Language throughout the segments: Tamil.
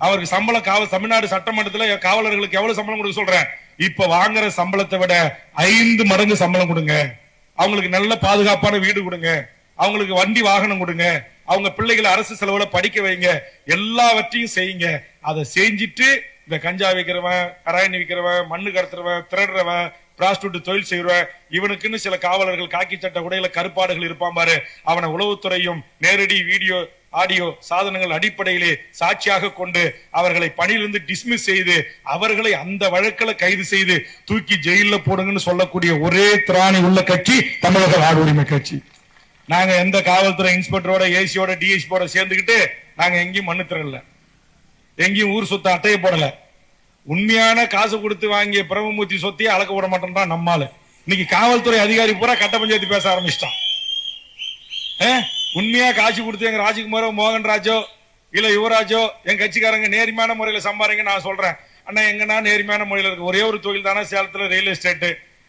அவருக்கு சம்பளம் தமிழ்நாடு சட்டமன்றத்தில் காவலர்களுக்கு எவ்வளவு சம்பளம் கொடுக்க சொல்றேன். இப்ப வாங்குற சம்பளத்தை விட 5 மடங்கு சம்பளம் கொடுங்க. அவங்களுக்கு நல்ல பாதுகாப்பான வீடு கொடுங்க, அவங்களுக்கு வண்டி வாகனம் கொடுங்க, அவங்க பிள்ளைகளை அரசு செலவுல படிக்க வைங்க, எல்லாவற்றையும் செய்யுங்க. அதை செஞ்சிட்டு இந்த கஞ்சா விற்கிறவன், கராயணி விற்கிறவன், மண்ணு கடத்துறவன், திருடுறவன், பிராஸ்டியூட் தொழில் செய்யறவன், இவனுக்குன்னு சில காவலர்கள் காக்கி சட்ட உடையில கருப்பாடுகள் இருப்பான் பாரு, அவனை உளவுத்துறையும் நேரடி வீடியோ ஆடியோ சாதனங்கள் அடிப்படையிலே சாட்சியாக கொண்டு அவர்களை பணியிலிருந்து டிஸ்மிஸ் செய்து அவர்களை அந்த வழக்கில் கைது செய்து தூக்கி ஜெயில போடுங்கன்னு சொல்லக்கூடிய ஒரே திராணி உள்ள கட்சி தமிழக நாடு உரிமை கட்சி. நாங்க எந்த காவல்துறை இன்ஸ்பெக்டரோட, ஏசியோட, டிஎஸ்பியோட சேர்ந்துக்கிட்டு நாங்க எங்கேயும் மண்ணு திரளல, எங்கேயும் ஊர் சொத்தை அட்டையை போடல. உண்மையான காசு கொடுத்து வாங்கிய பிரம்மமூர்த்தி சொத்தையே அளக்க விட மாட்டோம்தான் நம்மால. இன்னைக்கு காவல்துறை அதிகாரி பூரா கட்ட பஞ்சாயத்து பேச ஆரம்பிச்சிட்டான். உண்மையா காசு கொடுத்து எங்க ராஜகுமாரோ, மோகன்ராஜோ, இல்ல யுவராஜோ, என் கட்சிக்காரங்க நேர்மையான முறையில சம்பாதிங்க. நான் சொல்றேன் அண்ணா, எங்கன்னா நேர்மையான முறையில இருக்கு. ஒரே ஒரு தொழில் தானே சேலத்துல ரயில்வே எஸ்டேட்.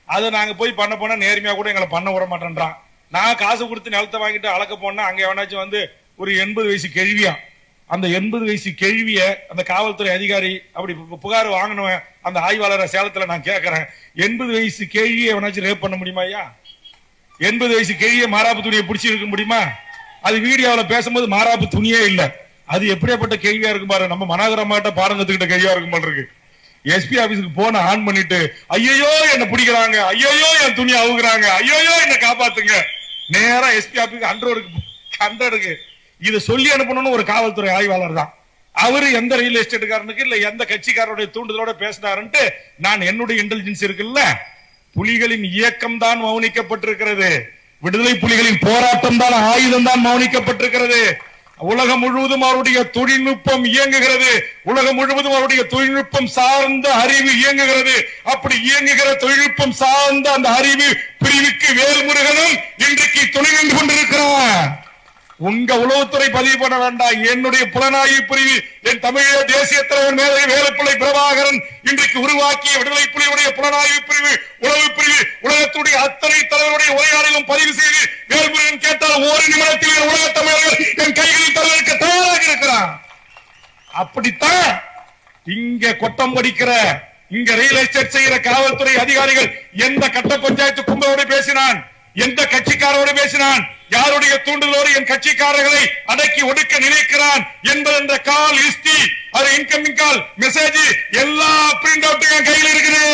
அதை நாங்க போய் பண்ண போனா நேர்மையா கூட எங்களை பண்ண விட மாட்டேன்றான். நான் காசு கொடுத்து நிலத்தை வாங்கிட்டு அளக்க போனா அங்க எவனாச்சும் வந்து ஒரு 80 வயசு கேள்வியா, அந்த 80 வயசு கேள்விய அந்த காவல்துறை அதிகாரி அப்படி புகார் வாங்கினவன் அந்த ஆய்வாளரை சேலத்துல நான் கேட்கறேன், 80 வயசு கேள்வியை எவனாச்சும் ரேப் பண்ண முடியுமா? ஐயா 80 வயசு கேள்வியை மாராப்பு துணியை பிடிச்சி இருக்க முடியுமா? அது வீடியோல பேசும்போது மாராப்பு துணியே இல்ல. அது எப்படியாப்பட்ட கேள்வியா இருக்கும் பாரு. நம்ம மனோகரமாட்ட பாடங்கத்துக்கிட்ட கேள்வியா இருக்கும் போல இருக்கு. எஸ்பி ஆபீஸுக்கு போன ஆன் பண்ணிட்டு ஐயோ என்ன பிடிக்கிறாங்க, ஐயோ என் துணி அவுக்குறாங்க, ஐயோ என்ன காப்பாத்துங்க, நேரா எஸ்பி ஆபீஸ் 100க்கு இதை சொல்லி அனுப்பணும்னு ஒரு காவல்துறை ஆய்வாளர் தான். அவரு எந்த ரயில் எஸ்டேட்டுக்காரனுக்கு இல்ல எந்த கட்சிக்காரருடைய தூண்டுதலோட பேசினாருன்ட்டு நான் என்னுடைய இன்டெலிஜென்ஸ் இருக்குல்ல, புலிகளின் இயக்கம் தான் மௌனிக்கப்பட்டிருக்கிறது, விடுதலை புலிகளின் போராட்டம் தான், ஆயுதம் தான் மௌனிக்கப்பட்டிருக்கிறது. உலகம் முழுவதும் அவருடைய தொழில்நுட்பம் இயங்குகிறது, உலகம் முழுவதும் அவருடைய தொழில்நுட்பம் சார்ந்த அறிவு இயங்குகிறது. அப்படி இயங்குகிற தொழில்நுட்பம் சார்ந்த அந்த அறிவு பிரிவுக்கு வேல்முருகனும் இன்றைக்கு துணை நின்று கொண்டிருக்கிறார். உங்க உளவுத்துறை பதிவு பண்ண வேண்டாம், என்னுடைய புலனாய்வு பிரிவு, என் தமிழக தேசிய தலைவர் மேலே வேலுப்பிள்ளை பிரபாகரன் இன்றைக்கு உருவாக்கிய விடுதலை புலியுடைய புலனாய்வு பிரிவு, உளவு பிரிவு, உலகத்துடைய அத்தனை தலைவருடைய உரையாடலும் பதிவு செய்து வேல்முருகன் கேட்டால் ஒரு நிமிடத்தில் உலக தமிழர்கள் என் கைகளில் தலைவருக்கு தயாராக இருக்கிறார். அப்படித்தான் இங்க கொட்டம் படிக்கிற, இங்க ரியல் எஸ்டேட் செய்கிற காவல்துறை அதிகாரிகள் எந்த கட்ட பஞ்சாயத்து கும்பலோடு பேசினான், எந்த கட்சிக்காரோடு பேசினான், யாருடைய தூண்டுதலோடு என் கட்சிக்காரர்களை அடக்கி ஒடுக்க நினைக்கிறான் என்பது கால் ஹிஸ்டரி, அது இன்கமிங் கால் மெசேஜ் எல்லா பிரிண்ட் அவுட் என் கையில் இருக்குது.